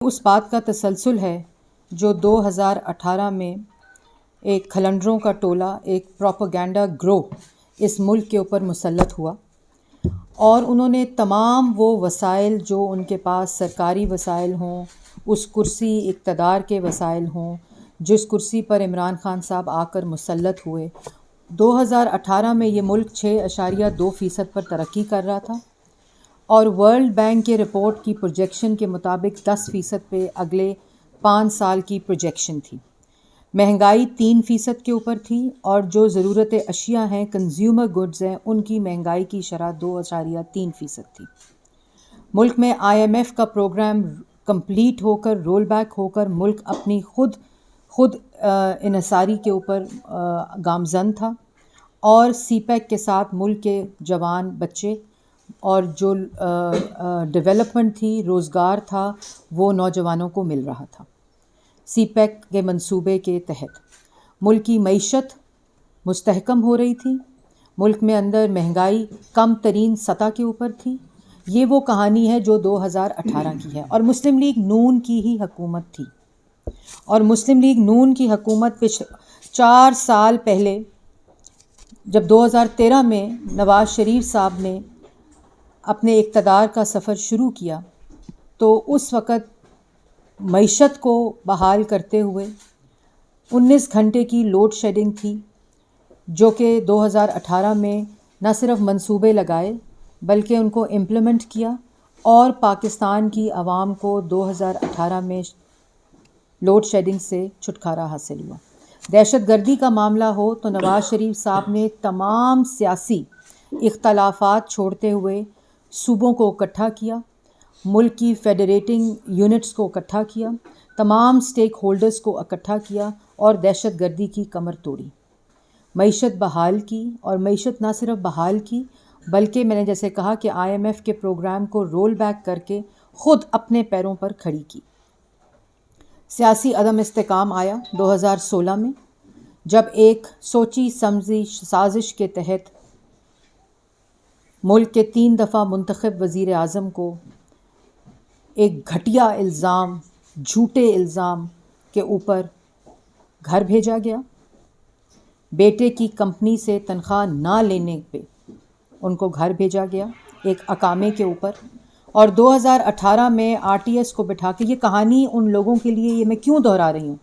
اس بات کا تسلسل ہے جو 2018 میں ایک کھلنڈروں کا ٹولہ، ایک پروپیگنڈا گروہ اس ملک کے اوپر مسلط ہوا، اور انہوں نے تمام وہ وسائل جو ان کے پاس سرکاری وسائل ہوں، اس کرسی اقتدار کے وسائل ہوں جس کرسی پر عمران خان صاحب آ کر مسلط ہوئے۔ 2018 میں یہ ملک 6.2% پر ترقی کر رہا تھا، اور ورلڈ بینک کے رپورٹ کی پروجیکشن کے مطابق 10% پہ اگلے 5 سال کی پروجیکشن تھی۔ مہنگائی 3% کے اوپر تھی، اور جو ضرورت اشیاء ہیں، کنزیومر گڈز ہیں، ان کی مہنگائی کی شرح 2.3% تھی۔ ملک میں IMF کا پروگرام کمپلیٹ ہو کر، رول بیک ہو کر، ملک اپنی خود انحصاری کے اوپر گامزن تھا، اور سی پیک کے ساتھ ملک کے جوان بچے اور جو ڈیولپمنٹ تھی، روزگار تھا، وہ نوجوانوں کو مل رہا تھا۔ سی پیک کے منصوبے کے تحت ملک کی معیشت مستحکم ہو رہی تھی، ملک میں اندر مہنگائی کم ترین سطح کے اوپر تھی۔ یہ وہ کہانی ہے جو 2018 کی ہے، اور مسلم لیگ نون کی ہی حکومت تھی، اور مسلم لیگ نون کی حکومت 4 سال پہلے جب 2013 میں نواز شریف صاحب نے اپنے اقتدار کا سفر شروع کیا، تو اس وقت معیشت کو بحال کرتے ہوئے 19 گھنٹے کی لوڈ شیڈنگ تھی، جو کہ 2018 میں نہ صرف منصوبے لگائے بلکہ ان کو امپلیمنٹ کیا، اور پاکستان کی عوام کو 2018 میں لوڈ شیڈنگ سے چھٹکارا حاصل ہوا۔ دہشت گردی کا معاملہ ہو تو نواز شریف صاحب نے تمام سیاسی اختلافات چھوڑتے ہوئے صوبوں کو اکٹھا کیا، ملک کی فیڈریٹنگ یونٹس کو اکٹھا کیا، تمام سٹیک ہولڈرز کو اکٹھا کیا، اور دہشت گردی کی کمر توڑی، معیشت بحال کی، اور معیشت نہ صرف بحال کی بلکہ میں نے جیسے کہا کہ IMF کے پروگرام کو رول بیک کر کے خود اپنے پیروں پر کھڑی کی۔ سیاسی عدم استحکام آیا 2016 میں، جب ایک سوچی سمجھی سازش کے تحت ملک کے 3 دفعہ منتخب وزیر اعظم کو ایک گھٹیا الزام، جھوٹے الزام کے اوپر گھر بھیجا گیا۔ بیٹے کی کمپنی سے تنخواہ نہ لینے پہ ان کو گھر بھیجا گیا ایک اقامے کے اوپر، اور 2018 میں RTS کو بٹھا کے، یہ کہانی ان لوگوں کے لیے، یہ میں کیوں دہرا رہی ہوں،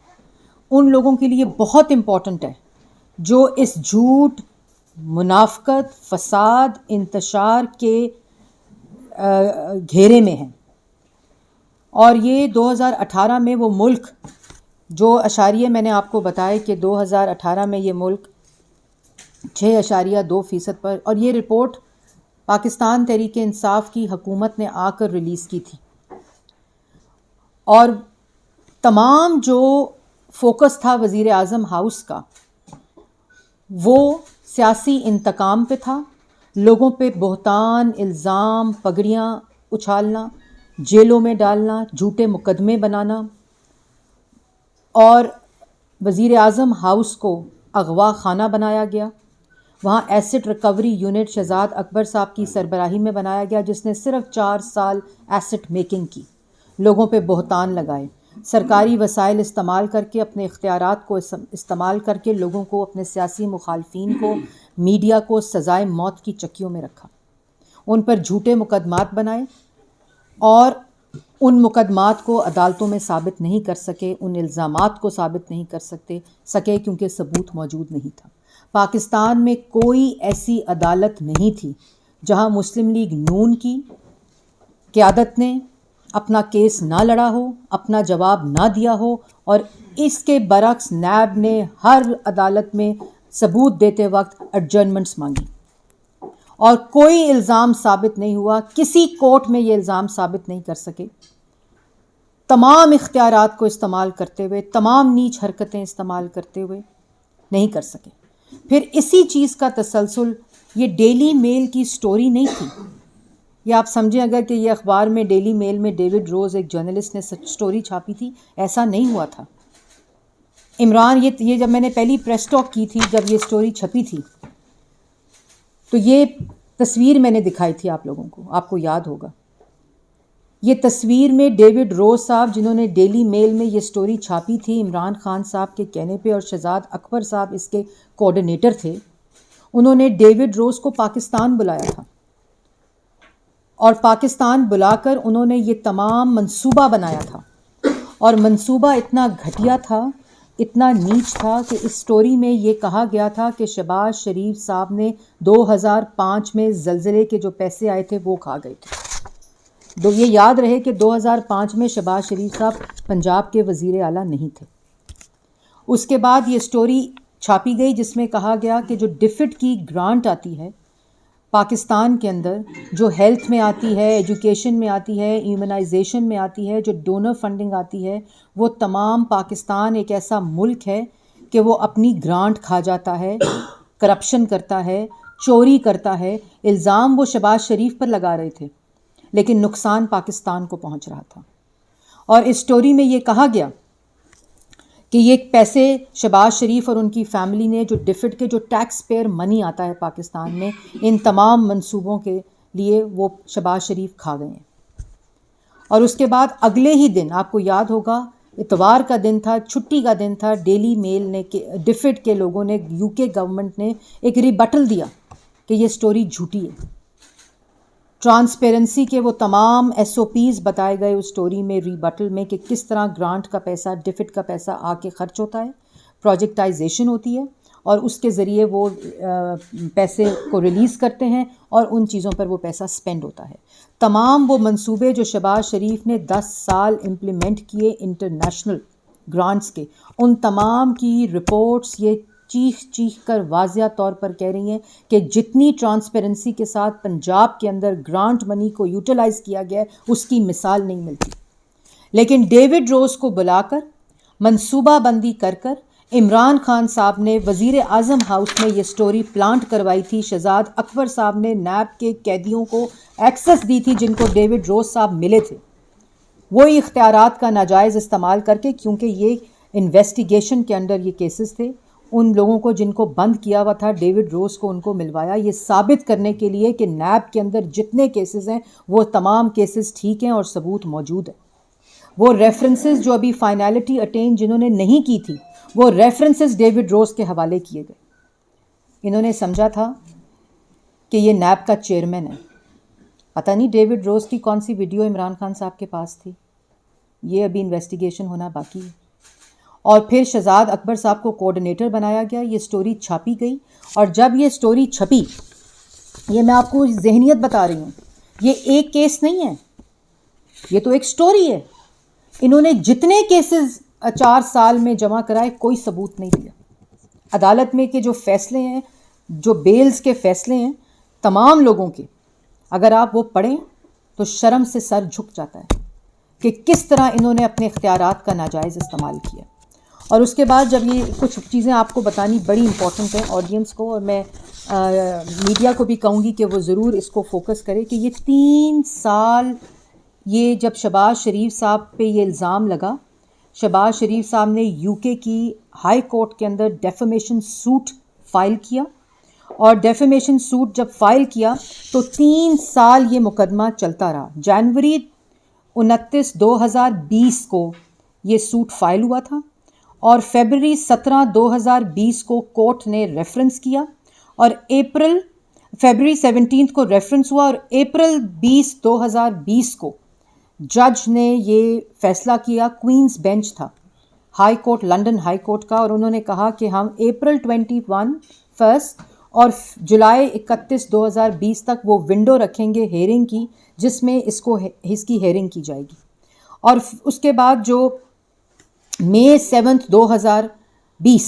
ان لوگوں کے لیے بہت امپورٹنٹ ہے جو اس جھوٹ، منافقت، فساد، انتشار کے گھیرے میں ہیں۔ اور یہ 2018 میں وہ ملک جو اشاریہ میں نے آپ کو بتایا کہ 2018 میں یہ ملک 6.2% پر، اور یہ رپورٹ پاکستان تحریک انصاف کی حکومت نے آ کر ریلیز کی تھی، اور تمام جو فوکس تھا وزیر اعظم ہاؤس کا وہ سیاسی انتقام پہ تھا، لوگوں پہ بہتان، الزام، پگڑیاں اچھالنا، جیلوں میں ڈالنا، جھوٹے مقدمے بنانا، اور وزیر اعظم ہاؤس کو اغوا خانہ بنایا گیا۔ وہاں ایسٹ ریکوری یونٹ شہزاد اکبر صاحب کی سربراہی میں بنایا گیا، جس نے صرف 4 سال ایسٹ میکنگ کی، لوگوں پہ بہتان لگائے، سرکاری وسائل استعمال کر کے، اپنے اختیارات کو استعمال کر کے لوگوں کو، اپنے سیاسی مخالفین کو، میڈیا کو سزائے موت کی چکیوں میں رکھا، ان پر جھوٹے مقدمات بنائے، اور ان مقدمات کو عدالتوں میں ثابت نہیں کر سکے، ان الزامات کو ثابت نہیں کر سکے کیونکہ ثبوت موجود نہیں تھا۔ پاکستان میں کوئی ایسی عدالت نہیں تھی جہاں مسلم لیگ نون کی قیادت نے اپنا کیس نہ لڑا ہو، اپنا جواب نہ دیا ہو، اور اس کے برعکس نیب نے ہر عدالت میں ثبوت دیتے وقت ایڈجرنمنٹس مانگی، اور کوئی الزام ثابت نہیں ہوا، کسی کورٹ میں یہ الزام ثابت نہیں کر سکے، تمام اختیارات کو استعمال کرتے ہوئے، تمام نیچ حرکتیں استعمال کرتے ہوئے نہیں کر سکے۔ پھر اسی چیز کا تسلسل، یہ ڈیلی میل کی سٹوری نہیں تھی، یہ آپ سمجھیں اگر کہ یہ اخبار میں ڈیلی میل میں ڈیوڈ روز ایک جرنلسٹ نے سٹوری چھاپی تھی، ایسا نہیں ہوا تھا۔ عمران، یہ جب میں نے پہلی پریس ٹاک کی تھی، جب یہ سٹوری چھپی تھی، تو یہ تصویر میں نے دکھائی تھی آپ لوگوں کو، آپ کو یاد ہوگا۔ یہ تصویر میں ڈیوڈ روز صاحب جنہوں نے ڈیلی میل میں یہ سٹوری چھاپی تھی عمران خان صاحب کے کہنے پہ، اور شہزاد اکبر صاحب اس کے کوآرڈینیٹر تھے، انہوں نے ڈیوڈ روز کو پاکستان بلایا تھا، اور پاکستان بلا کر انہوں نے یہ تمام منصوبہ بنایا تھا، اور منصوبہ اتنا گھٹیا تھا، اتنا نیچ تھا کہ اس سٹوری میں یہ کہا گیا تھا کہ شہباز شریف صاحب نے 2005 میں زلزلے کے جو پیسے آئے تھے وہ کھا گئے تھے۔ یہ یاد رہے کہ 2005 میں شہباز شریف صاحب پنجاب کے وزیر اعلیٰ نہیں تھے۔ اس کے بعد یہ سٹوری چھاپی گئی جس میں کہا گیا کہ جو ڈفٹ کی گرانٹ آتی ہے پاکستان کے اندر، جو ہیلتھ میں آتی ہے، ایجوکیشن میں آتی ہے، ایمونائزیشن میں آتی ہے، جو ڈونر فنڈنگ آتی ہے، وہ تمام پاکستان ایک ایسا ملک ہے کہ وہ اپنی گرانٹ کھا جاتا ہے، کرپشن کرتا ہے، چوری کرتا ہے۔ الزام وہ شہباز شریف پر لگا رہے تھے، لیکن نقصان پاکستان کو پہنچ رہا تھا۔ اور اس سٹوری میں یہ کہا گیا کہ یہ پیسے شہباز شریف اور ان کی فیملی نے، جو ڈفٹ کے جو ٹیکس پیئر منی آتا ہے پاکستان میں، ان تمام منصوبوں کے لیے وہ شہباز شریف کھا گئے ہیں۔ اور اس کے بعد اگلے ہی دن، آپ کو یاد ہوگا اتوار کا دن تھا، چھٹی کا دن تھا، ڈیلی میل نے، ڈفٹ کے لوگوں نے، یو کے گورنمنٹ نے ایک ریبٹل دیا کہ یہ سٹوری جھوٹی ہے۔ ٹرانسپیرنسی کے وہ تمام ایس او پیز بتائے گئے اس سٹوری میں، ریبٹل میں، کہ کس طرح گرانٹ کا پیسہ، ڈفٹ کا پیسہ آ کے خرچ ہوتا ہے، پروجیکٹائزیشن ہوتی ہے، اور اس کے ذریعے وہ پیسے کو ریلیز کرتے ہیں اور ان چیزوں پر وہ پیسہ سپینڈ ہوتا ہے۔ تمام وہ منصوبے جو شہباز شریف نے 10 سال امپلیمنٹ کیے انٹرنیشنل گرانٹس کے، ان تمام کی رپورٹس یہ چیخ کر واضح طور پر کہہ رہی ہیں کہ جتنی ٹرانسپیرنسی کے ساتھ پنجاب کے اندر گرانٹ منی کو یوٹیلائز کیا گیا ہے اس کی مثال نہیں ملتی۔ لیکن ڈیوڈ روز کو بلا کر، منصوبہ بندی کر کر، عمران خان صاحب نے وزیر اعظم ہاؤس میں یہ سٹوری پلانٹ کروائی تھی۔ شہزاد اکبر صاحب نے نیب کے قیدیوں کو ایکسس دی تھی جن کو ڈیوڈ روز صاحب ملے تھے، وہی اختیارات کا ناجائز استعمال کر کے، کیونکہ یہ انویسٹیگیشن کے انڈر یہ کیسز تھے، ان لوگوں کو جن کو بند کیا ہوا تھا ڈیوڈ روز کو ان کو ملوایا، یہ ثابت کرنے کے لیے کہ نیب کے اندر جتنے کیسز ہیں وہ تمام کیسز ٹھیک ہیں اور ثبوت موجود ہے۔ وہ ریفرنسز جو ابھی فائنالٹی اٹین جنہوں نے نہیں کی تھی، وہ ریفرنسز ڈیوڈ روز کے حوالے کیے گئے۔ انہوں نے سمجھا تھا کہ یہ نیب کا چیئرمین ہے۔ پتہ نہیں ڈیوڈ روز کی کون سی ویڈیو عمران خان صاحب کے پاس تھی، یہ ابھی انویسٹیگیشن ہونا باقی ہے۔ اور پھر شہزاد اکبر صاحب کو کوآرڈینیٹر بنایا گیا، یہ سٹوری چھاپی گئی، اور جب یہ سٹوری چھپی، یہ میں آپ کو ذہنیت بتا رہی ہوں، یہ ایک کیس نہیں ہے، یہ تو ایک سٹوری ہے۔ انہوں نے جتنے کیسز 4 سال میں جمع کرائے، کوئی ثبوت نہیں دیا۔ عدالت میں کے جو فیصلے ہیں، جو بیلز کے فیصلے ہیں تمام لوگوں کے، اگر آپ وہ پڑھیں تو شرم سے سر جھک جاتا ہے کہ کس طرح انہوں نے اپنے اختیارات کا ناجائز استعمال کیا۔ اور اس کے بعد جب یہ کچھ چیزیں آپ کو بتانی بڑی امپورٹنٹ ہیں آڈینس کو، اور میں میڈیا کو بھی کہوں گی کہ وہ ضرور اس کو فوکس کرے، کہ یہ 3 سال یہ جب شہباز شریف صاحب پہ یہ الزام لگا، شہباز شریف صاحب نے یو کے کی ہائی کورٹ کے اندر ڈیفیمیشن سوٹ فائل کیا، اور ڈیفیمیشن سوٹ جب فائل کیا تو 3 سال یہ مقدمہ چلتا رہا۔ جنوری 29 2020 کو یہ سوٹ فائل ہوا تھا، اور فیبرری 17 2020 کو کورٹ نے ریفرنس کیا، اور فیبرری 17 کو ریفرنس ہوا، اور اپریل 20 2020 کو جج نے یہ فیصلہ کیا۔ کوئنز بینچ تھا، high court, London high court کا، اور انہوں نے کہا کہ ہم اپریل 21 اور جولائی 31 2020 تک وہ ونڈو رکھیں گے ہیئرنگ کی، جس میں اس کی ہیئرنگ کی جائے گی۔ اور اس کے بعد جو مئی 7 2020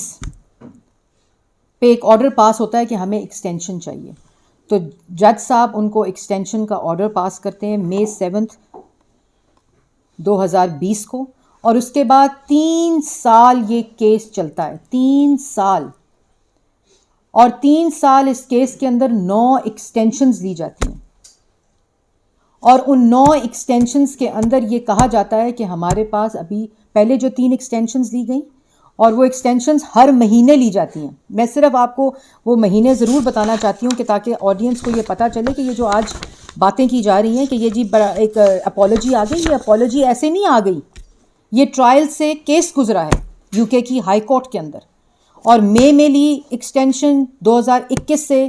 پہ ایک آرڈر پاس ہوتا ہے کہ ہمیں ایکسٹینشن چاہیے، تو جج صاحب ان کو ایکسٹینشن کا آرڈر پاس کرتے ہیں مئی 7 2020 کو، اور اس کے بعد 3 سال یہ کیس چلتا ہے، 3 سال، اور 3 سال اس کیس کے اندر 9 ایکسٹینشنز لی جاتی ہیں، اور ان 9 ایکسٹینشنز کے اندر یہ کہا جاتا ہے کہ ہمارے پاس ابھی پہلے جو 3 ایکسٹینشنز لی گئیں، اور وہ ایکسٹینشنز ہر مہینے لی جاتی ہیں۔ میں صرف آپ کو وہ مہینے ضرور بتانا چاہتی ہوں کہ تاکہ آڈینس کو یہ پتہ چلے کہ یہ جو آج باتیں کی جا رہی ہیں کہ یہ جی بڑا ایک اپالوجی آ گئی. یہ اپالوجی ایسے نہیں آ گئی, یہ ٹرائل سے کیس گزرا ہے یو کے کی ہائی کورٹ کے اندر, اور مئی میں لی ایکسٹینشن. 2021 سے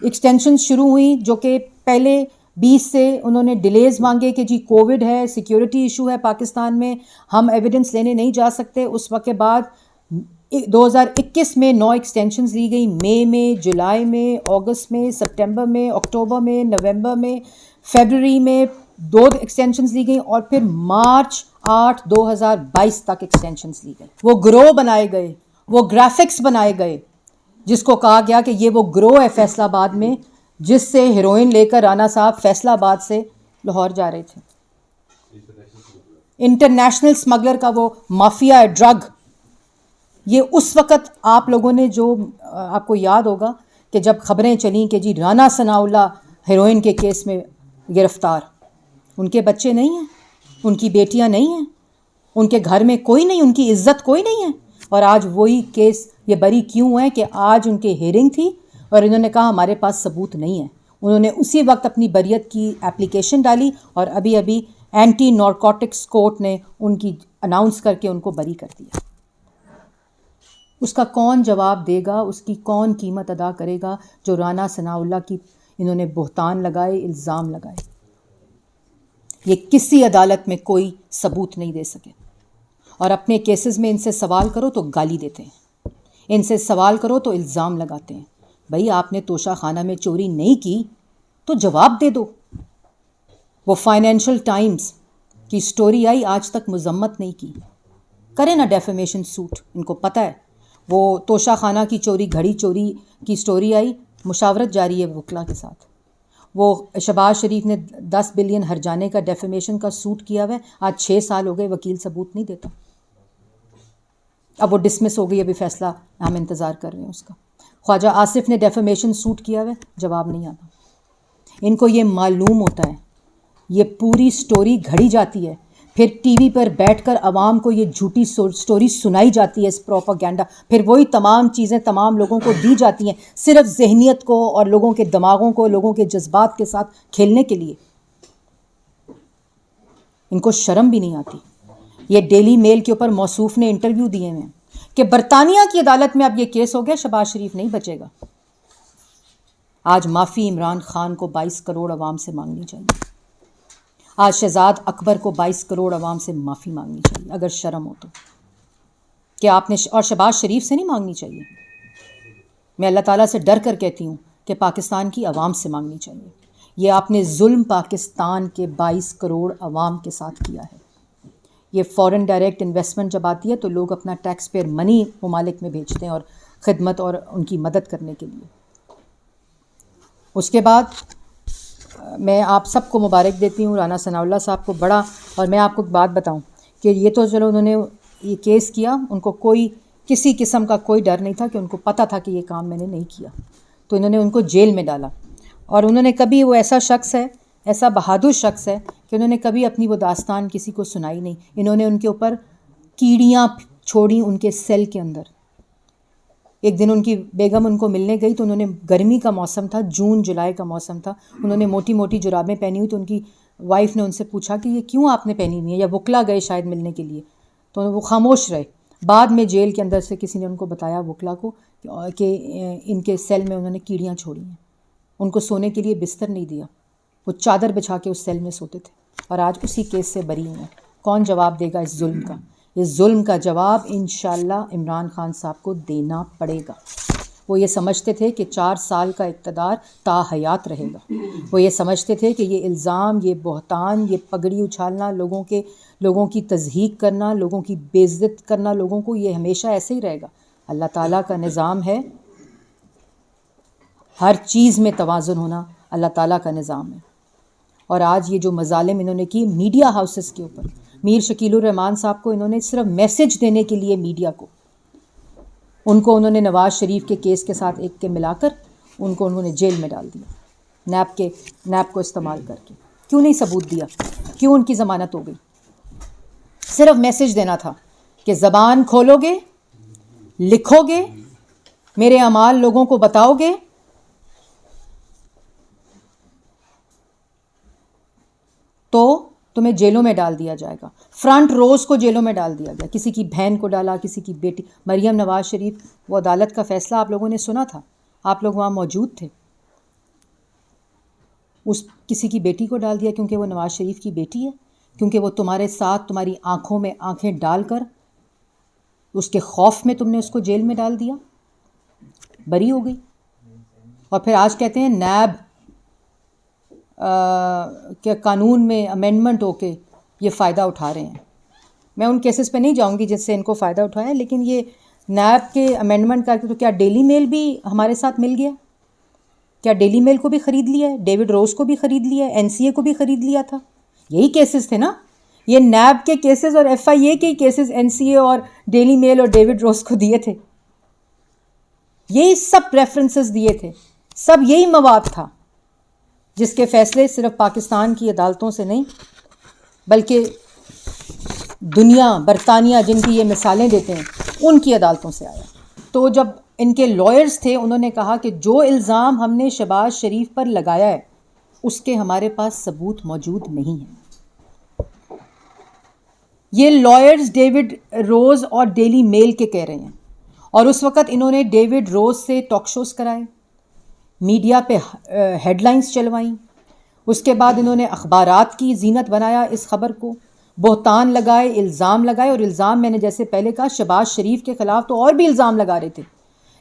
ایکسٹینشن شروع ہوئی, جو کہ پہلے 20 سے انہوں نے ڈیلیز مانگے کہ جی کووڈ ہے, سیکیورٹی ایشو ہے پاکستان میں, ہم ایویڈنس لینے نہیں جا سکتے. اس وقت کے بعد 2021 میں 9 ایکسٹینشنز لی گئی, مئی میں, جولائی میں, اگست میں, سپٹمبر میں, اکتوبر میں, نومبر میں, فیبرری میں 2 ایکسٹینشنز لی گئیں, اور پھر مارچ 8 2022 تک ایکسٹینشنز لی گئی. وہ گروہ بنائے گئے, وہ گرافکس بنائے گئے, جس کو کہا گیا کہ یہ وہ گروہ ہے فیصل آباد میں جس سے ہیروئن لے کر رانا صاحب فیصل آباد سے لاہور جا رہے تھے. انٹرنیشنل اسمگلر کا وہ مافیا ہے, ڈرگ. یہ اس وقت آپ لوگوں نے جو آپ کو یاد ہوگا کہ جب خبریں چلیں کہ جی رانا ثناء اللہ ہیروئن کے کیس میں گرفتار, ان کے بچے نہیں ہیں, ان کی بیٹیاں نہیں ہیں, ان کے گھر میں کوئی نہیں, ان کی عزت کوئی نہیں ہے, اور آج وہی کیس یہ بری کیوں ہے کہ آج ان کے ہیئرنگ تھی اور انہوں نے کہا ہمارے پاس ثبوت نہیں ہے. انہوں نے اسی وقت اپنی بریت کی اپلیکیشن ڈالی, اور ابھی اینٹی نارکوٹکس کورٹ نے ان کی اناؤنس کر کے ان کو بری کر دیا. اس کا کون جواب دے گا, اس کی کون قیمت ادا کرے گا جو رانا ثناء اللہ کی انہوں نے بہتان لگائے, الزام لگائے. یہ کسی عدالت میں کوئی ثبوت نہیں دے سکے, اور اپنے کیسز میں ان سے سوال کرو تو گالی دیتے ہیں, ان سے سوال کرو تو الزام لگاتے ہیں. بھائی آپ نے توشہ خانہ میں چوری نہیں کی تو جواب دے دو. وہ فائنینشل ٹائمز کی سٹوری آئی, آج تک مذمت نہیں کی. کریں نا ڈیفیمیشن سوٹ, ان کو پتہ ہے. وہ توشہ خانہ کی چوری, گھڑی چوری کی سٹوری آئی, مشاورت جاری ہے وکلا کے ساتھ. وہ شہباز شریف نے 10 بلین ہرجانے کا ڈیفیمیشن کا سوٹ کیا ہوا ہے, آج 6 سال ہو گئے, وکیل ثبوت نہیں دیتا. اب وہ ڈسمس ہو گئی, ابھی فیصلہ ہم انتظار کر رہے ہیں اس کا. خواجہ آصف نے ڈیفیمیشن سوٹ کیا ہوا ہے, جواب نہیں آتا. ان کو یہ معلوم ہوتا ہے, یہ پوری سٹوری گھڑی جاتی ہے, پھر ٹی وی پر بیٹھ کر عوام کو یہ جھوٹی سٹوری سنائی جاتی ہے, اس پروپیگنڈا, پھر وہی تمام چیزیں تمام لوگوں کو دی جاتی ہیں صرف ذہنیت کو اور لوگوں کے دماغوں کو, لوگوں کے جذبات کے ساتھ کھیلنے کے لیے. ان کو شرم بھی نہیں آتی. یہ ڈیلی میل کے اوپر موصوف نے انٹرویو دیے ہیں کہ برطانیہ کی عدالت میں اب یہ کیس ہو گیا, شہباز شریف نہیں بچے گا. آج معافی عمران خان کو 22 کروڑ عوام سے مانگنی چاہیے. آج شہزاد اکبر کو 22 کروڑ عوام سے معافی مانگنی چاہیے اگر شرم ہو تو. کہ آپ نے, اور شہباز شریف سے نہیں مانگنی چاہیے. میں اللہ تعالیٰ سے ڈر کر کہتی ہوں کہ پاکستان کی عوام سے مانگنی چاہیے. یہ آپ نے ظلم پاکستان کے 22 کروڑ عوام کے ساتھ کیا ہے. یہ فورن ڈائریکٹ انویسٹمنٹ جب آتی ہے تو لوگ اپنا ٹیکس پیئر منی ممالک میں بھیجتے ہیں اور خدمت اور ان کی مدد کرنے کے لیے. اس کے بعد میں آپ سب کو مبارک دیتی ہوں, رانا ثناء اللہ صاحب کو بڑا. اور میں آپ کو ایک بات بتاؤں کہ یہ تو چلو انہوں نے یہ کیس کیا, ان کو کوئی کسی قسم کا کوئی ڈر نہیں تھا, کہ ان کو پتہ تھا کہ یہ کام میں نے نہیں کیا, تو انہوں نے ان کو جیل میں ڈالا. اور انہوں نے کبھی, وہ ایسا شخص ہے, ایسا بہادر شخص ہے کہ انہوں نے کبھی اپنی وہ داستان کسی کو سنائی نہیں. انہوں نے ان کے اوپر کیڑیاں چھوڑیں ان کے سیل کے اندر. ایک دن ان کی بیگم ان کو ملنے گئی تو انہوں نے, گرمی کا موسم تھا, جون جولائی کا موسم تھا, انہوں نے موٹی موٹی جرابیں پہنی ہوئی, تو ان کی وائف نے ان سے پوچھا کہ یہ کیوں آپ نے پہنی ہوئی ہے, یا وکلا گئے شاید ملنے کے لیے, تو وہ خاموش رہے. بعد میں جیل کے اندر سے کسی نے ان کو بتایا, وکلا کو, کہ ان کے سیل میں انہوں نے کیڑیاں چھوڑی ہیں. ان کو سونے کے لیے بستر نہیں دیا, وہ چادر بچھا کے اس سیل میں سوتے تھے, اور آج اسی کیس سے بری ہوئے ہیں. کون جواب دے گا اس ظلم کا؟ اس ظلم کا جواب انشاءاللہ عمران خان صاحب کو دینا پڑے گا. وہ یہ سمجھتے تھے کہ 4 سال کا اقتدار تا حیات رہے گا. وہ یہ سمجھتے تھے کہ یہ الزام, یہ بہتان, یہ پگڑی اچھالنا, لوگوں کی تضحیق کرنا, لوگوں کی بے عزت کرنا لوگوں کو, یہ ہمیشہ ایسے ہی رہے گا. اللہ تعالیٰ کا نظام ہے, ہر چیز میں توازن ہونا اللہ تعالیٰ کا نظام ہے. اور آج یہ جو مظالم انہوں نے کی میڈیا ہاؤسز کے اوپر, میر شکیل الرحمان صاحب کو انہوں نے صرف میسج دینے کے لیے میڈیا کو, ان کو انہوں نے نواز شریف کے کیس کے ساتھ ایک کے ملا کر ان کو انہوں نے جیل میں ڈال دیا, نیب کو استعمال کر کے. کیوں نہیں ثبوت دیا؟ کیوں ان کی ضمانت ہو گئی؟ صرف میسج دینا تھا کہ زبان کھولو گے, لکھو گے, میرے اعمال لوگوں کو بتاؤ گے, تو تمہیں جیلوں میں ڈال دیا جائے گا. فرنٹ روز کو جیلوں میں ڈال دیا گیا, کسی کی بہن کو ڈالا, کسی کی بیٹی. مریم نواز شریف, وہ عدالت کا فیصلہ آپ لوگوں نے سنا تھا, آپ لوگ وہاں موجود تھے. اس کسی کی بیٹی کو ڈال دیا کیونکہ وہ نواز شریف کی بیٹی ہے, کیونکہ وہ تمہارے ساتھ تمہاری آنکھوں میں آنکھیں ڈال کر اس کے خوف میں تم نے اس کو جیل میں ڈال دیا, بری ہو گئی. اور پھر آج کہتے ہیں نیب کے قانون میں امینڈمنٹ ہو کے یہ فائدہ اٹھا رہے ہیں. میں ان کیسز پہ نہیں جاؤں گی جس سے ان کو فائدہ اٹھایا, لیکن یہ نیب کے امینڈمنٹ کر کے تو کیا ڈیلی میل بھی ہمارے ساتھ مل گیا؟ کیا ڈیلی میل کو بھی خرید لیا ہے, ڈیوڈ روز کو بھی خرید لیا ہے, این سی اے کو بھی خرید لیا تھا؟ یہی کیسز تھے نا, یہ نیب کے کیسز اور ایف آئی اے کے کیسز این سی اے اور ڈیلی میل اور ڈیوڈ روز کو دیے تھے. یہی سب ریفرنسز دیے تھے, سب یہی مواد تھا جس کے فیصلے صرف پاکستان کی عدالتوں سے نہیں بلکہ دنیا, برطانیہ جن کی یہ مثالیں دیتے ہیں, ان کی عدالتوں سے آیا. تو جب ان کے لائرز تھے انہوں نے کہا کہ جو الزام ہم نے شہباز شریف پر لگایا ہے اس کے ہمارے پاس ثبوت موجود نہیں ہے. یہ لائرز ڈیوڈ روز اور ڈیلی میل کے کہہ رہے ہیں, اور اس وقت انہوں نے ڈیوڈ روز سے ٹاک شوز کرائے, میڈیا پہ ہیڈ لائنز چلوائیں, اس کے بعد انہوں نے اخبارات کی زینت بنایا اس خبر کو, بہتان لگائے, الزام لگائے. اور الزام میں نے جیسے پہلے کہا شہباز شریف کے خلاف تو اور بھی الزام لگا رہے تھے,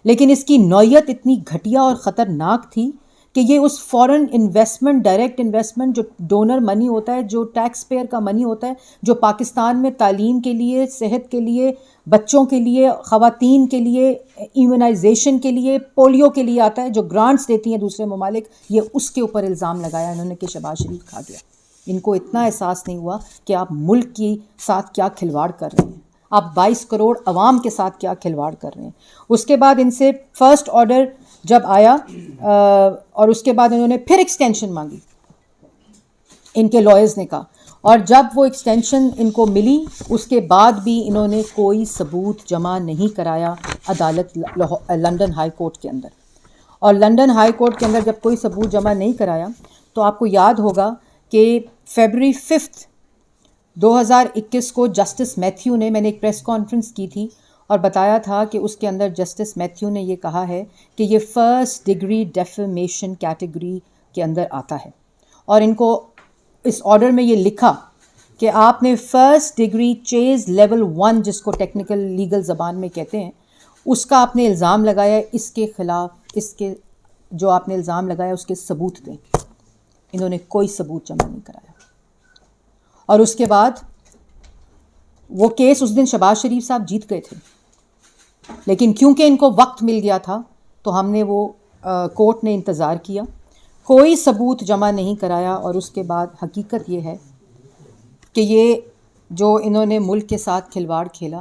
لیکن اس کی نوعیت اتنی گھٹیا اور خطرناک تھی کہ یہ اس فورن انویسٹمنٹ, ڈائریکٹ انویسٹمنٹ جو ڈونر منی ہوتا ہے, جو ٹیکس پیئر کا منی ہوتا ہے, جو پاکستان میں تعلیم کے لیے, صحت کے لیے, بچوں کے لیے, خواتین کے لیے, ایمونائزیشن کے لیے, پولیو کے لیے آتا ہے, جو گرانٹس دیتی ہیں دوسرے ممالک, یہ اس کے اوپر الزام لگایا انہوں نے کہ شہباز شریف کھا گیا. ان کو اتنا احساس نہیں ہوا کہ آپ ملک کے ساتھ کیا کھلواڑ کر رہے ہیں, آپ 22 کروڑ عوام کے ساتھ کیا کھلواڑ کر رہے ہیں. اس کے بعد ان سے فرسٹ آرڈر جب آیا اور اس کے بعد انہوں نے پھر ایکسٹینشن مانگی, ان کے لائرز نے کہا, اور جب وہ ایکسٹینشن ان کو ملی اس کے بعد بھی انہوں نے کوئی ثبوت جمع نہیں کرایا عدالت لنڈن ہائی کورٹ کے اندر. اور لنڈن ہائی کورٹ کے اندر جب کوئی ثبوت جمع نہیں کرایا تو آپ کو یاد ہوگا کہ فیبرری 5 2021 کو جسٹس میتھیو نے, میں نے ایک پریس کانفرنس کی تھی اور بتایا تھا کہ اس کے اندر جسٹس میتھیو نے یہ کہا ہے کہ یہ فرسٹ ڈگری ڈیفیمیشن کیٹیگری کے اندر آتا ہے, اور ان کو اس آرڈر میں یہ لکھا کہ آپ نے فرسٹ ڈگری چیز لیول 1 جس کو ٹیکنیکل لیگل زبان میں کہتے ہیں, اس کا آپ نے الزام لگایا, اس کے خلاف اس کے جو آپ نے الزام لگایا اس کے ثبوت دیں. انہوں نے کوئی ثبوت جمع نہیں کرایا. اور اس کے بعد وہ کیس اس دن شہباز شریف صاحب جیت گئے تھے, لیکن کیونکہ ان کو وقت مل گیا تھا تو ہم نے وہ کورٹ نے انتظار کیا, کوئی ثبوت جمع نہیں کرایا. اور اس کے بعد حقیقت یہ ہے کہ یہ جو انہوں نے ملک کے ساتھ کھلواڑ کھیلا,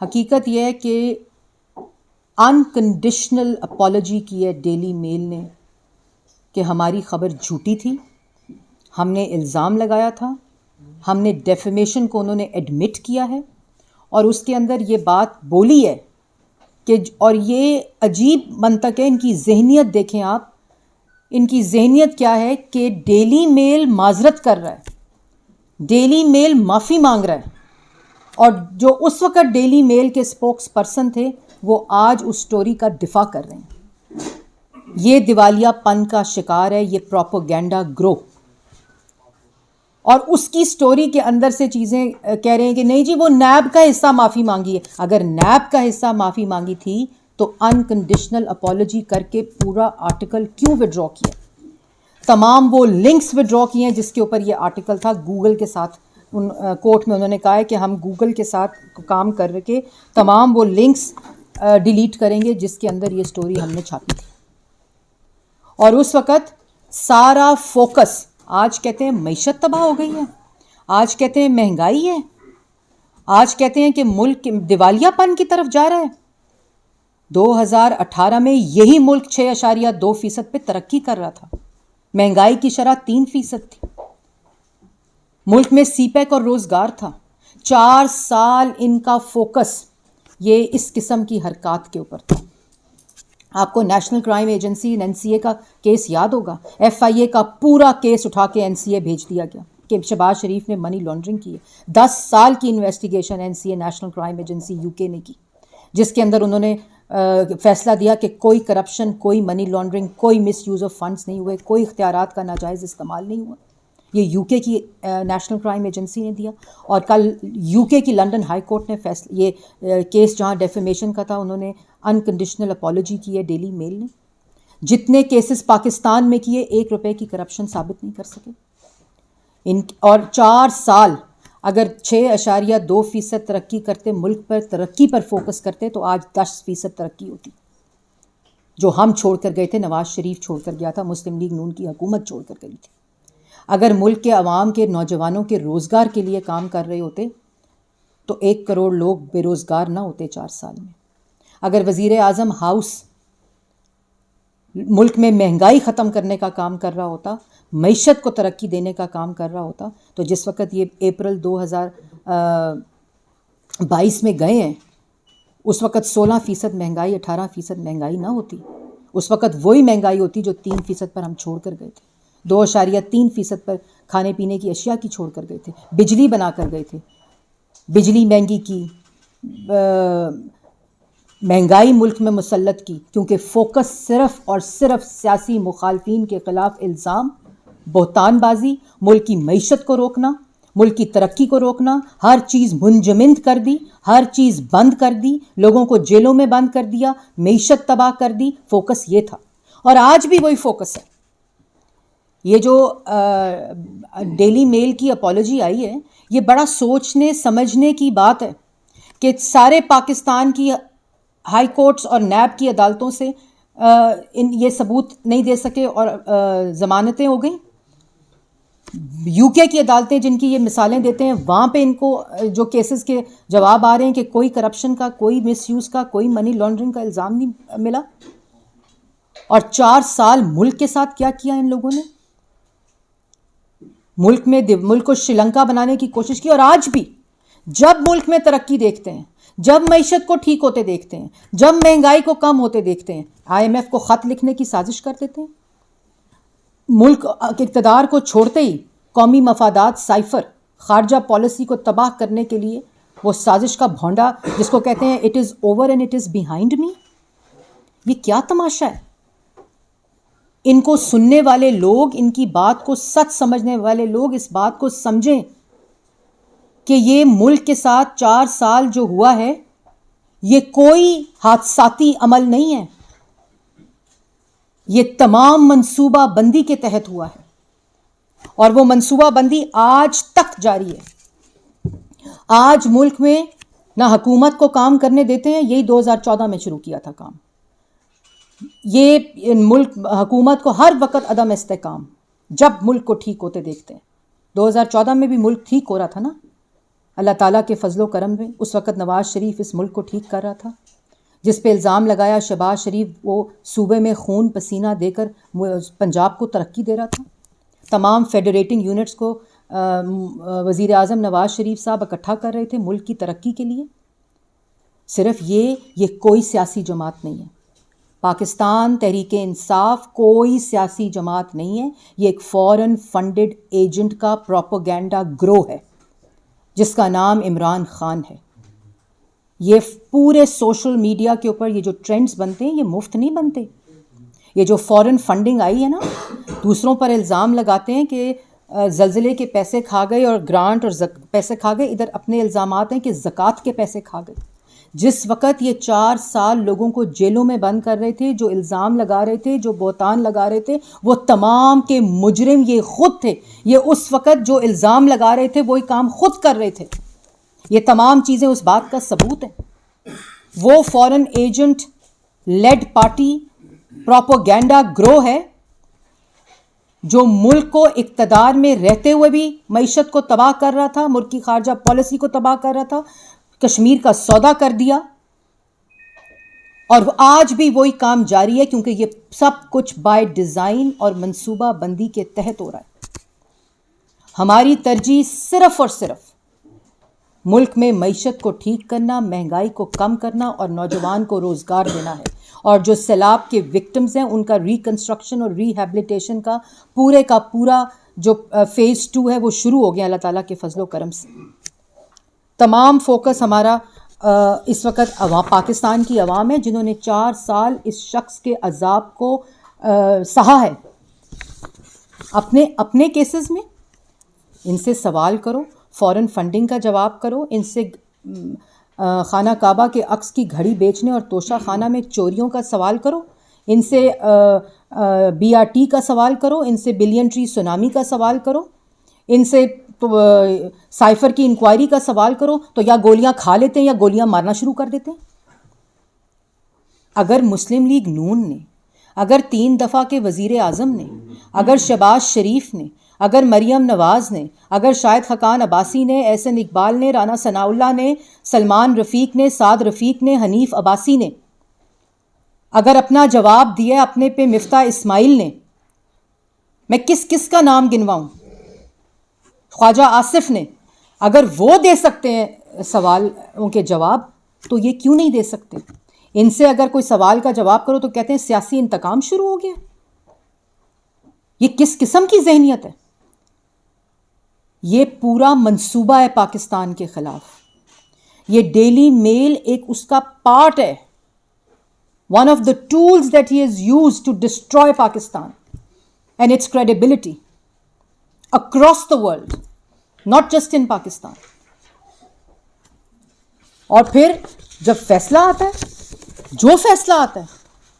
حقیقت یہ ہے کہ انکنڈیشنل اپالوجی کی ہے ڈیلی میل نے کہ ہماری خبر جھوٹی تھی, ہم نے الزام لگایا تھا, ہم نے ڈیفیمیشن کو انہوں نے ایڈمٹ کیا ہے, اور اس کے اندر یہ بات بولی ہے کہ, اور یہ عجیب منطق ہے, ان کی ذہنیت دیکھیں آپ, ان کی ذہنیت کیا ہے کہ ڈیلی میل معذرت کر رہا ہے, ڈیلی میل معافی مانگ رہا ہے, اور جو اس وقت ڈیلی میل کے اسپوکس پرسن تھے وہ آج اس سٹوری کا دفاع کر رہے ہیں. یہ دیوالیہ پن کا شکار ہے یہ پروپیگنڈا گروہ, اور اس کی سٹوری کے اندر سے چیزیں کہہ رہے ہیں کہ نہیں جی وہ نیب کا حصہ معافی مانگی ہے. اگر نیب کا حصہ معافی مانگی تھی تو انکنڈیشنل اپالوجی کر کے پورا آرٹیکل کیوں وڈرا کیا؟ تمام وہ لنکس وڈرا کیے ہیں جس کے اوپر یہ آرٹیکل تھا. گوگل کے ساتھ کورٹ میں انہوں نے کہا ہے کہ ہم گوگل کے ساتھ کام کر کے تمام وہ لنکس ڈیلیٹ کریں گے جس کے اندر یہ سٹوری ہم نے چھاپی تھی. اور اس وقت سارا فوکس, آج کہتے ہیں معیشت تباہ ہو گئی ہے, آج کہتے ہیں مہنگائی ہے, آج کہتے ہیں کہ ملک دیوالیہ پن کی طرف جا رہا ہے. 2018 میں یہی ملک 6.2% پہ ترقی کر رہا تھا, مہنگائی کی شرح 3% تھی, ملک میں سی پیک اور روزگار تھا. 4 سال ان کا فوکس یہ اس قسم کی حرکات کے اوپر تھا. آپ کو national crime agency N C A کا کیس یاد ہوگا, ایف آئی اے کا پورا کیس اٹھا کے این سی اے بھیج دیا گیا. کہ شہباز شریف نے منی لانڈرنگ کی ہے. 10 سال کی investigation NCA national crime agency UK نے کی, جس کے اندر انہوں نے فیصلہ دیا کہ کوئی کرپشن, کوئی منی لانڈرنگ, کوئی مس یوز آف فنڈس نہیں ہوئے, کوئی اختیارات کا ناجائز استعمال نہیں ہوا. یہ UK کی نیشنل کرائم ایجنسی نے دیا. اور کل UK کی لنڈن ہائی کورٹ نے یہ کیس جہاں ڈیفیمیشن کا تھا, انہوں نے انکنڈیشنل اپالوجی کی ہے ڈیلی میل نے. جتنے کیسز پاکستان میں کیے, 1 روپے کی کرپشن ثابت نہیں کر سکے. اور 4 سال اگر 6.2% ترقی کرتے, ملک پر ترقی پر فوکس کرتے, تو آج 10% ترقی ہوتی جو ہم چھوڑ کر گئے تھے. نواز شریف چھوڑ کر گیا تھا, مسلم لیگ نون کی حکومت چھوڑ کر گئی تھی. اگر ملک کے عوام کے, نوجوانوں کے روزگار کے لیے کام کر رہے ہوتے تو 1 کروڑ لوگ بے روزگار نہ ہوتے 4 سال میں. اگر وزیر اعظم ہاؤس ملک میں مہنگائی ختم کرنے کا کام کر رہا ہوتا, معیشت کو ترقی دینے کا کام کر رہا ہوتا, تو جس وقت یہ اپریل 2022 میں گئے ہیں, اس وقت 16% مہنگائی, 18% مہنگائی نہ ہوتی. اس وقت وہی مہنگائی ہوتی جو 3% پر ہم چھوڑ کر گئے تھے. 2.3% پر کھانے پینے کی اشیاء کی چھوڑ کر گئے تھے. بجلی بنا کر گئے تھے, بجلی مہنگی کی, مہنگائی ملک میں مسلط کی, کیونکہ فوکس صرف اور صرف سیاسی مخالفین کے خلاف الزام, بہتان بازی, ملک کی معیشت کو روکنا, ملک کی ترقی کو روکنا, ہر چیز منجمد کر دی, ہر چیز بند کر دی, لوگوں کو جیلوں میں بند کر دیا, معیشت تباہ کر دی. فوکس یہ تھا, اور آج بھی وہی فوکس ہے. یہ جو ڈیلی میل کی اپالوجی آئی ہے, یہ بڑا سوچنے سمجھنے کی بات ہے کہ سارے پاکستان کی ہائی کورٹس اور نیب کی عدالتوں سے یہ ثبوت نہیں دے سکے اور ضمانتیں ہو گئیں. UK کی عدالتیں جن کی یہ مثالیں دیتے ہیں, وہاں پہ ان کو جو کیسز کے جواب آ رہے ہیں کہ کوئی کرپشن کا, کوئی مس یوز کا, کوئی منی لانڈرنگ کا الزام نہیں ملا. اور 4 سال ملک کے ساتھ کیا کیا ان لوگوں نے؟ ملک کو شری لنکا بنانے کی کوشش کی. اور آج بھی جب ملک میں ترقی دیکھتے ہیں, جب معیشت کو ٹھیک ہوتے دیکھتے ہیں, جب مہنگائی کو کم ہوتے دیکھتے ہیں, IMF کو خط لکھنے کی سازش کر دیتے ہیں. ملک اقتدار کو چھوڑتے ہی قومی مفادات سائفر, خارجہ پالیسی کو تباہ کرنے کے لیے وہ سازش کا بھونڈا جس کو کہتے ہیں it is over and it is behind me. یہ کیا تماشا ہے؟ ان کو سننے والے لوگ, ان کی بات کو سچ سمجھنے والے لوگ اس بات کو سمجھیں کہ یہ ملک کے ساتھ 4 سال جو ہوا ہے یہ کوئی حادثاتی عمل نہیں ہے, یہ تمام منصوبہ بندی کے تحت ہوا ہے. اور وہ منصوبہ بندی آج تک جاری ہے. آج ملک میں نہ حکومت کو کام کرنے دیتے ہیں, یہی 2014 میں شروع کیا تھا کام. یہ ملک حکومت کو ہر وقت عدم استحکام, جب ملک کو ٹھیک ہوتے دیکھتے ہیں. 2014 میں بھی ملک ٹھیک ہو رہا تھا نا, اللہ تعالیٰ کے فضل و کرم میں. اس وقت نواز شریف اس ملک کو ٹھیک کر رہا تھا. جس پہ الزام لگایا شہباز شریف, وہ صوبے میں خون پسینہ دے کر پنجاب کو ترقی دے رہا تھا. تمام فیڈریٹنگ یونٹس کو وزیر اعظم نواز شریف صاحب اکٹھا کر رہے تھے ملک کی ترقی کے لیے. صرف یہ کوئی سیاسی جماعت نہیں ہے. پاکستان تحریک انصاف کوئی سیاسی جماعت نہیں ہے, یہ ایک فورن فنڈڈ ایجنٹ کا پروپیگنڈا گروہ ہے جس کا نام عمران خان ہے. یہ پورے سوشل میڈیا کے اوپر یہ جو ٹرینڈز بنتے ہیں یہ مفت نہیں بنتے. یہ جو فورن فنڈنگ آئی ہے نا, دوسروں پر الزام لگاتے ہیں کہ زلزلے کے پیسے کھا گئے اور گرانٹ اور پیسے کھا گئے, ادھر اپنے الزامات ہیں کہ زکوٰۃ کے پیسے کھا گئے. جس وقت یہ 4 سال لوگوں کو جیلوں میں بند کر رہے تھے, جو الزام لگا رہے تھے, جو بہتان لگا رہے تھے, وہ تمام کے مجرم یہ خود تھے. یہ اس وقت جو الزام لگا رہے تھے وہی کام خود کر رہے تھے. یہ تمام چیزیں اس بات کا ثبوت ہیں. وہ فورن ایجنٹ لیڈ پارٹی پروپیگنڈا گروہ ہے جو ملک کو اقتدار میں رہتے ہوئے بھی معیشت کو تباہ کر رہا تھا, ملک کی خارجہ پالیسی کو تباہ کر رہا تھا, کشمیر کا سودا کر دیا. اور آج بھی وہی کام جاری ہے کیونکہ یہ سب کچھ بائی ڈیزائن اور منصوبہ بندی کے تحت ہو رہا ہے. ہماری ترجیح صرف اور صرف ملک میں معیشت کو ٹھیک کرنا, مہنگائی کو کم کرنا اور نوجوان کو روزگار دینا ہے. اور جو سیلاب کے وکٹمز ہیں ان کا ریکنسٹرکشن اور ریہیبلیٹیشن کا پورا جو فیز 2 ہے وہ شروع ہو گیا اللہ تعالیٰ کے فضل و کرم سے. تمام فوکس ہمارا اس وقت پاکستان کی عوام ہے جنہوں نے 4 سال اس شخص کے عذاب کو سہا ہے. اپنے کیسز میں ان سے سوال کرو، فورن فنڈنگ کا جواب کرو، ان سے خانہ کعبہ کے عکس کی گھڑی بیچنے اور توشہ خانہ میں چوریوں کا سوال کرو، ان سے BRT کا سوال کرو، ان سے بلین ٹری سونامی کا سوال کرو، ان سے سائفر کی انکوائری کا سوال کرو، تو یا گولیاں کھا لیتے ہیں یا گولیاں مارنا شروع کر دیتے ہیں. اگر مسلم لیگ نون نے، اگر 3 دفعہ کے وزیر اعظم نے، اگر شہباز شریف نے، اگر مریم نواز نے، اگر شاہد خاقان عباسی نے، احسن اقبال نے، رانا ثناء اللہ نے، سلمان رفیق نے، سعد رفیق نے، حنیف عباسی نے اگر اپنا جواب دیا اپنے پہ مفتاح اسماعیل نے، میں کس کا نام گنواؤں، خواجہ آصف نے، اگر وہ دے سکتے ہیں سوالوں کے جواب تو یہ کیوں نہیں دے سکتے؟ ان سے اگر کوئی سوال کا جواب کرو تو کہتے ہیں سیاسی انتقام شروع ہو گیا. یہ کس قسم کی ذہنیت ہے؟ یہ پورا منصوبہ ہے پاکستان کے خلاف. یہ ڈیلی میل ایک اس کا پارٹ ہے. One of the tools that he has used to destroy Pakistan and its credibility across the world, not just in Pakistan. اور پھر جب فیصلہ آتا ہے، جو فیصلہ آتا ہے،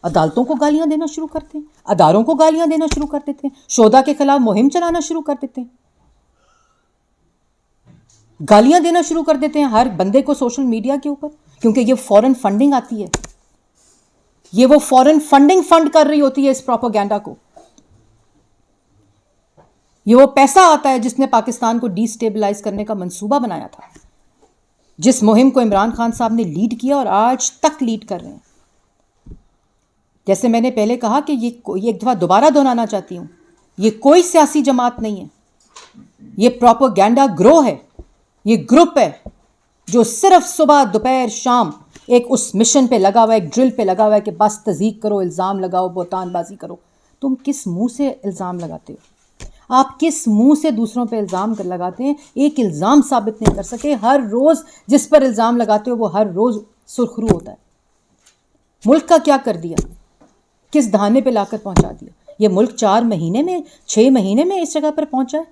عدالتوں کو گالیاں دینا شروع کرتے ہیں، اداروں کو گالیاں دینا شروع کر دیتے ہیں، شہداء کے خلاف مہم چلانا شروع کر دیتے ہیں، گالیاں دینا شروع کر دیتے ہیں ہر بندے کو سوشل میڈیا کے اوپر، کیونکہ یہ فورن فنڈنگ آتی ہے. یہ وہ فورن فنڈنگ فنڈ کر رہی ہوتی ہے اس پروپیگنڈا کو. یہ وہ پیسہ آتا ہے جس نے پاکستان کو ڈی سٹیبلائز کرنے کا منصوبہ بنایا تھا، جس مہم کو عمران خان صاحب نے لیڈ کیا اور آج تک لیڈ کر رہے ہیں. جیسے میں نے پہلے کہا کہ یہ ایک دفعہ دوبارہ دہرانا چاہتی ہوں، یہ کوئی سیاسی جماعت نہیں ہے، یہ پروپیگنڈا گروہ ہے، یہ گروپ ہے جو صرف صبح دوپہر شام ایک اس مشن پہ لگا ہوا ہے، ایک ڈرل پہ لگا ہوا ہے کہ بس تضحیق کرو، الزام لگاؤ، بہتان بازی کرو. تم کس منہ سے الزام لگاتے ہو؟ آپ کس منہ سے دوسروں پہ الزام لگاتے ہیں؟ ایک الزام ثابت نہیں کر سکے. ہر روز جس پر الزام لگاتے ہو وہ ہر روز سرخرو ہوتا ہے. ملک کا کیا کر دیا؟ کس دہانے پہ لا کر پہنچا دیا؟ یہ ملک 4 مہینے میں 6 مہینے میں اس جگہ پر پہنچا ہے.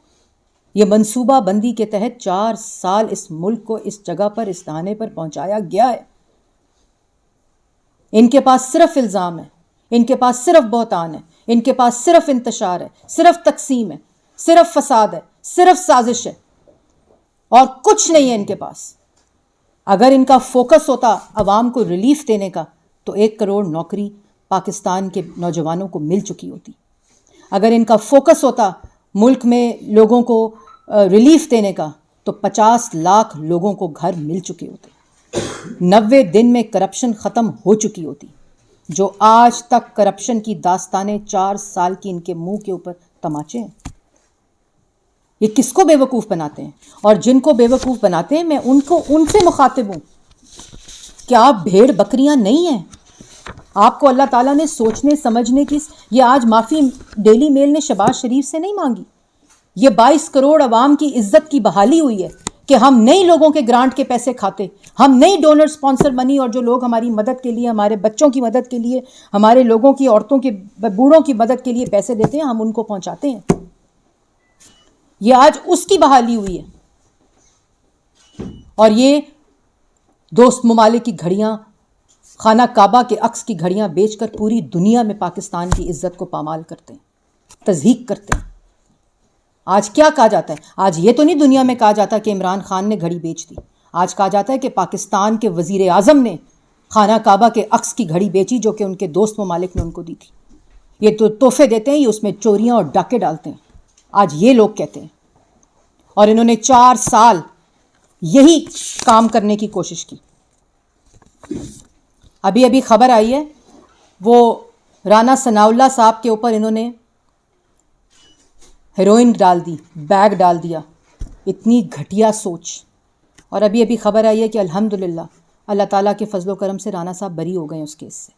یہ منصوبہ بندی کے تحت 4 سال اس ملک کو اس جگہ پر، اس دہانے پر پہنچایا گیا ہے. ان کے پاس صرف الزام ہے، ان کے پاس صرف بہتان ہے، ان کے پاس صرف انتشار ہے، صرف تقسیم ہے، صرف فساد ہے، صرف سازش ہے، اور کچھ نہیں ہے ان کے پاس. اگر ان کا فوکس ہوتا عوام کو ریلیف دینے کا تو 1 کروڑ نوکری پاکستان کے نوجوانوں کو مل چکی ہوتی. اگر ان کا فوکس ہوتا ملک میں لوگوں کو ریلیف دینے کا تو 50 لاکھ لوگوں کو گھر مل چکے ہوتے. 90 دن میں کرپشن ختم ہو چکی ہوتی. جو آج تک کرپشن کی داستانیں 4 سال کی ان کے منہ کے اوپر تماچے ہیں. یہ کس کو بے وقوف بناتے ہیں؟ اور جن کو بے وقوف بناتے ہیں میں ان سے مخاطب ہوں کہ آپ بھیڑ بکریاں نہیں ہیں. آپ کو اللہ تعالیٰ نے سوچنے سمجھنے کی، یہ آج معافی ڈیلی میل نے شہباز شریف سے نہیں مانگی. یہ 22 کروڑ عوام کی عزت کی بحالی ہوئی ہے کہ ہم نئی لوگوں کے گرانٹ کے پیسے کھاتے، ہم نئی ڈونر سپانسر منی، اور جو لوگ ہماری مدد کے لیے، ہمارے بچوں کی مدد کے لیے، ہمارے لوگوں کی، عورتوں کے، بوڑھوں کی مدد کے لیے پیسے دیتے ہیں، ہم ان کو پہنچاتے ہیں. یہ آج اس کی بحالی ہوئی ہے. اور یہ دوست ممالک کی گھڑیاں، خانہ کعبہ کے عکس کی گھڑیاں بیچ کر پوری دنیا میں پاکستان کی عزت کو پامال کرتے ہیں، تضحیق کرتے ہیں. آج کیا کہا جاتا ہے؟ آج یہ تو نہیں دنیا میں کہا جاتا کہ عمران خان نے گھڑی بیچ دی. آج کہا جاتا ہے کہ پاکستان کے وزیر اعظم نے خانہ کعبہ کے عکس کی گھڑی بیچی جو کہ ان کے دوست ممالک نے ان کو دی تھی. یہ تو تحفے دیتے ہیں، یہ اس میں چوریاں اور ڈاکے ڈالتے ہیں. آج یہ لوگ کہتے ہیں. اور انہوں نے 4 سال یہی کام کرنے کی کوشش کی. ابھی خبر آئی ہے وہ رانا ثناء اللہ صاحب کے اوپر انہوں نے ہیروئن ڈال دی، بیگ ڈال دیا. اتنی گھٹیا سوچ. اور ابھی خبر آئی ہے کہ الحمدللہ اللہ تعالیٰ کے فضل و کرم سے رانا صاحب بری ہو گئے اس کیس سے.